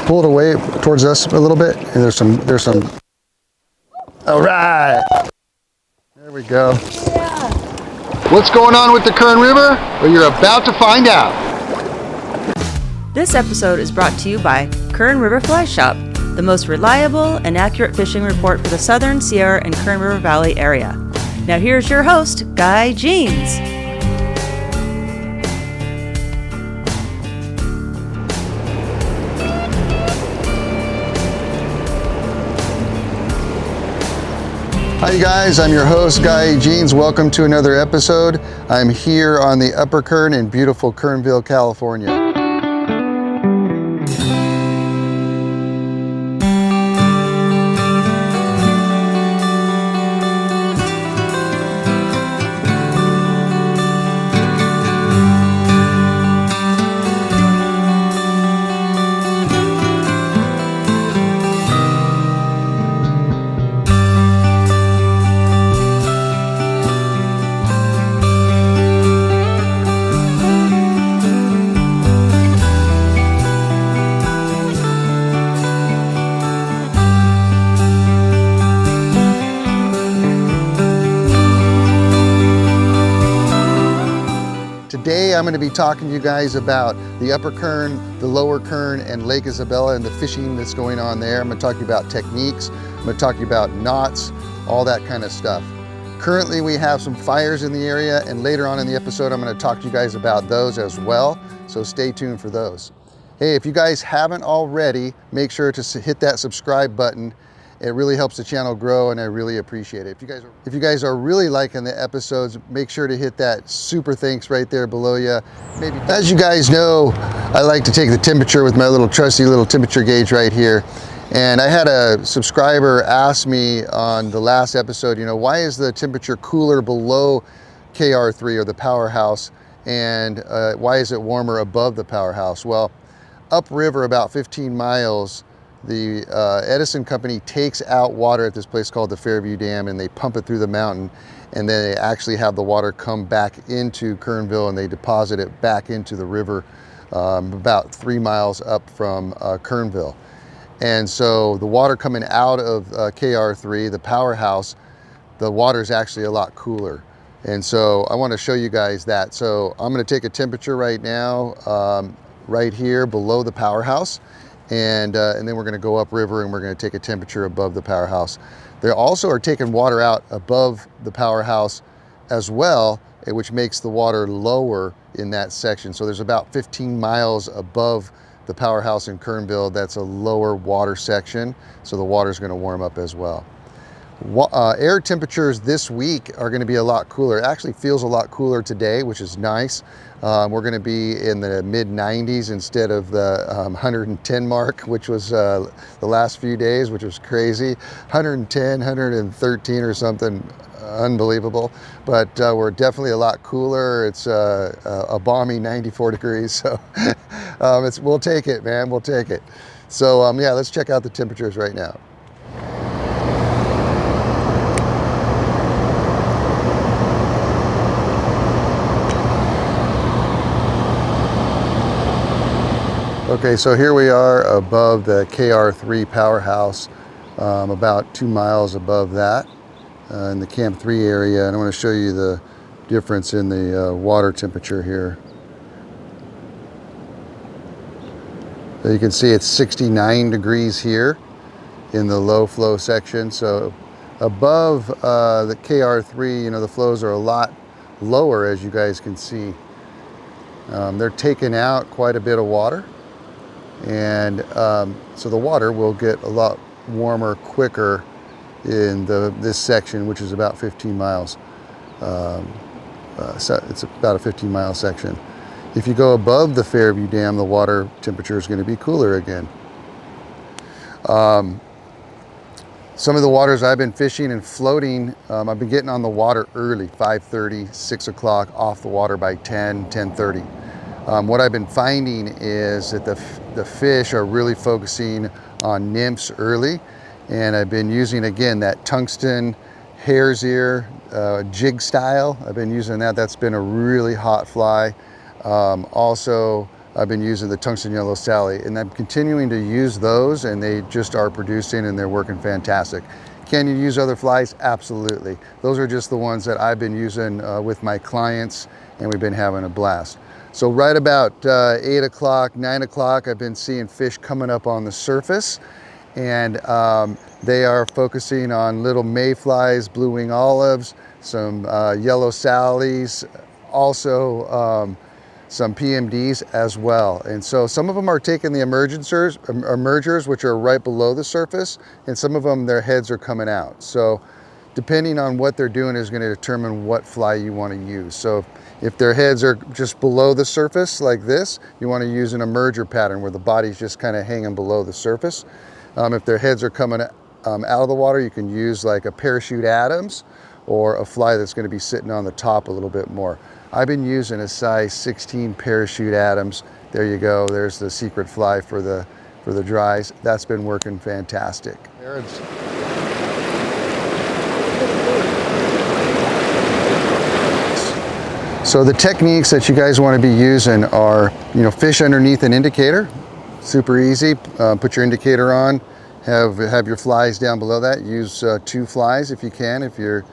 pull it away towards us a little bit, and there's some, all right. There we go. Yeah. What's going on with the Kern River? Well, you're about to find out. This episode is brought to you by Kern River Fly Shop, the most reliable and accurate fishing report for the Southern Sierra and Kern River Valley area. Now here's your host, Guy Jeans. Hi you guys, I'm your host, Guy Jeans. Welcome to another episode. I'm here on the Upper Kern in beautiful Kernville, California. Today I'm going to be talking to you guys about the Upper Kern, the Lower Kern, and Lake Isabella and the fishing that's going on there. I'm going to talk to you about techniques, I'm going to talk to you about knots, all that kind of stuff. Currently we have some fires in the area, and later on in the episode I'm going to talk to you guys about those as well, so stay tuned for those. Hey, if you guys haven't already, make sure to hit that subscribe button. It really helps the channel grow, and I really appreciate it. If you guys are really liking the episodes, make sure to hit that super thanks right there below you. Maybe, as you guys know, I like to take the temperature with my little trusty little temperature gauge right here. And I had a subscriber ask me on the last episode, why is the temperature cooler below KR3 or the powerhouse, and why is it warmer above the powerhouse? Well, upriver about 15 miles, the Edison company takes out water at this place called the Fairview Dam, and they pump it through the mountain, and then they actually have the water come back into Kernville, and they deposit it back into the river about 3 miles up from Kernville. And so the water coming out of KR3, the powerhouse, the water is actually a lot cooler. And so I want to show you guys that. So I'm going to take a temperature right now, right here below the powerhouse. And then we're going to go upriver, and we're going to take a temperature above the powerhouse. They also are taking water out above the powerhouse as well, which makes the water lower in that section. So there's about 15 miles above the powerhouse in Kernville. That's a lower water section, so the water is going to warm up as well. Air temperatures this week are going to be a lot cooler. It actually feels a lot cooler today, which is nice. We're going to be in the mid 90s instead of the 110 mark, which was the last few days, which was crazy. 110, 113 or something, unbelievable. But we're definitely a lot cooler. It's a balmy 94 degrees, so we'll take it, man, we'll take it. So yeah, let's check out the temperatures right now. Okay, so here we are above the KR3 powerhouse, about 2 miles above that in the Camp 3 area. And I want to show you the difference in the water temperature here. So you can see it's 69 degrees here in the low flow section. So above the KR3, the flows are a lot lower, as you guys can see. They're taking out quite a bit of water. And so the water will get a lot warmer quicker in this section, which is about 15 miles. So it's about a 15-mile section. If you go above the Fairview Dam, the water temperature is going to be cooler again. Some of the waters I've been fishing and floating, I've been getting on the water early, 5:30, 6 o'clock, off the water by 10, 10:30. What I've been finding is that the fish are really focusing on nymphs early, and I've been using, again, that Tungsten Hares Ear jig style. I've been using that. That's been a really hot fly. Also I've been using the Tungsten Yellow Sally, and I'm continuing to use those, and they just are producing and they're working fantastic. Can you use other flies? Absolutely. Those are just the ones that I've been using with my clients, and we've been having a blast. So right about 8 o'clock, 9 o'clock, I've been seeing fish coming up on the surface, and they are focusing on little mayflies, blue wing olives, some yellow sallies, also some PMDs as well. And so some of them are taking the emergers, which are right below the surface, and some of them, their heads are coming out. So depending on what they're doing is going to determine what fly you want to use. So if their heads are just below the surface like this, you want to use an emerger pattern where the body's just kind of hanging below the surface. If their heads are coming out of the water, you can use like a parachute Adams or a fly that's going to be sitting on the top a little bit more. I've been using a size 16 parachute Adams. There you go. There's the secret fly for the dries. That's been working fantastic. So the techniques that you guys want to be using are, fish underneath an indicator. Super easy. Put your indicator on. Have your flies down below that. Use 2 flies if you can, if you're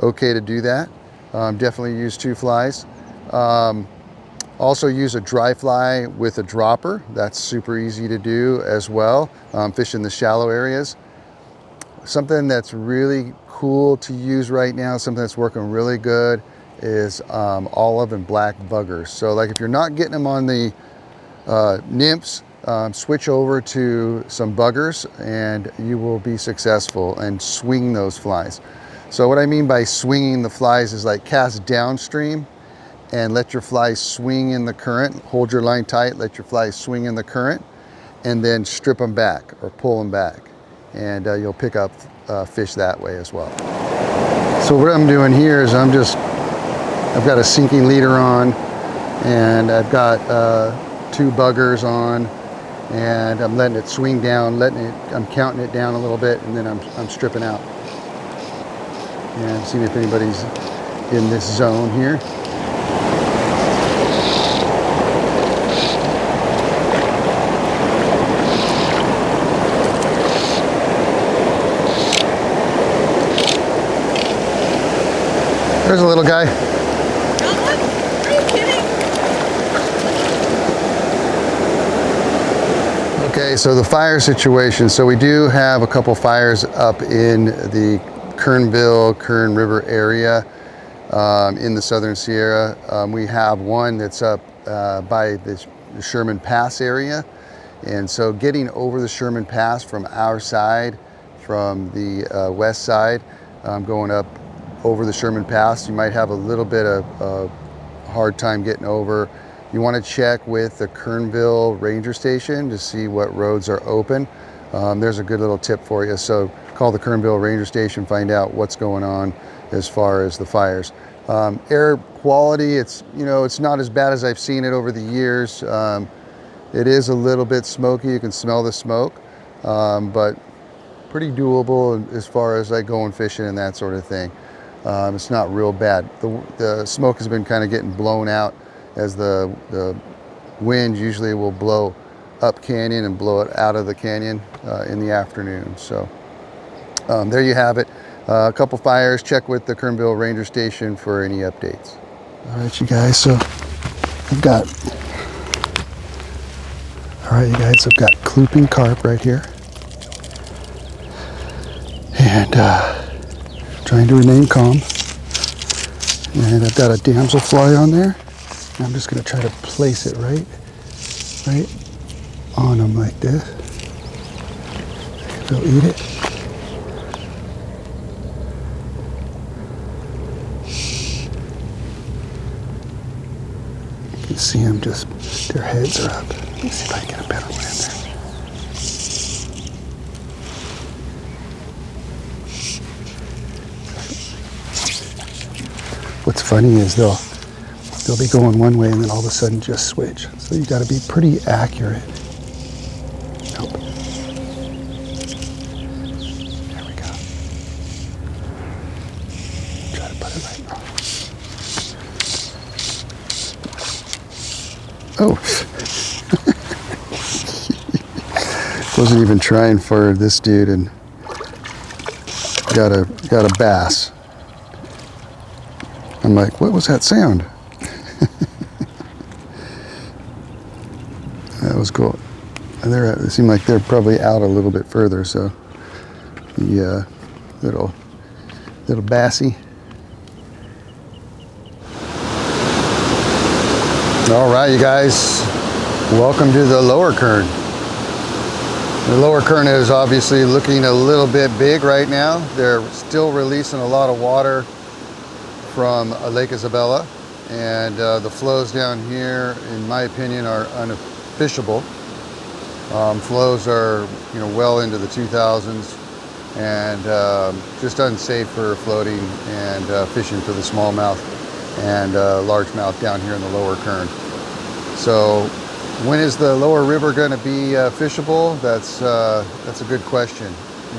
okay to do that. Definitely use 2 flies. Also use a dry fly with a dropper. That's super easy to do as well. Fish in the shallow areas. Something that's really cool to use right now, something that's working really good, is olive and black buggers. So like if you're not getting them on the nymphs, switch over to some buggers and you will be successful, and swing those flies. So what I mean by swinging the flies is like cast downstream and let your flies swing in the current. Hold your line tight, let your flies swing in the current, and then strip them back or pull them back. And you'll pick up fish that way as well. So what I'm doing here is I've got a sinking leader on, and I've got 2 buggers on, and I'm letting it swing down, I'm counting it down a little bit, and then I'm stripping out. And seeing if anybody's in this zone here. There's a little guy. Are you kidding? Okay, so the fire situation. So we do have a couple fires up in the Kern River area in the Southern Sierra. We have one that's up by the Sherman Pass area. And so getting over the Sherman Pass from our side, from the west side, going up over the Sherman Pass, you might have a little bit of hard time getting over. You want to check with the Kernville Ranger Station to see what roads are open. There's a good little tip for you. So call the Kernville Ranger Station, find out what's going on as far as the fires. Air quality, it's not as bad as I've seen it over the years. It is a little bit smoky. You can smell the smoke, but pretty doable as far as like going fishing and that sort of thing. It's not real bad. The smoke has been kind of getting blown out as the wind usually will blow up canyon and blow it out of the canyon in the afternoon. So there you have it. A couple fires. Check with the Kernville Ranger Station for any updates. All right, you guys. So I've got clooping carp right here, and trying to remain calm. And I've got a damselfly on there. And I'm just going to try to place it right on them like this. They'll eat it. You can see them their heads are up. Let me see if I can get a better one in there. What's funny is they'll be going one way and then all of a sudden just switch. So you got to be pretty accurate. Nope. There we go. Try to put it right now. Oh, Wasn't even trying for this dude and got a bass. I'm like, what was that sound? That was cool. And they seem like they're probably out a little bit further, so the little bassy. All right, you guys, welcome to the lower Kern. The lower Kern is obviously looking a little bit big right now. They're still releasing a lot of water from Lake Isabella, and the flows down here, in my opinion, are unfishable. Flows are, well into the 2000s, and just unsafe for floating and fishing for the smallmouth and largemouth down here in the lower Kern. So when is the lower river going to be fishable? That's a good question.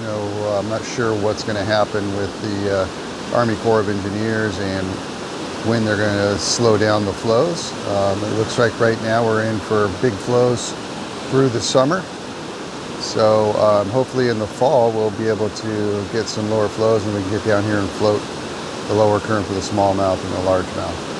I'm not sure what's going to happen with the Army Corps of Engineers and when they're going to slow down the flows. It looks like right now we're in for big flows through the summer. So hopefully in the fall we'll be able to get some lower flows and we can get down here and float the lower Kern for the smallmouth and the largemouth.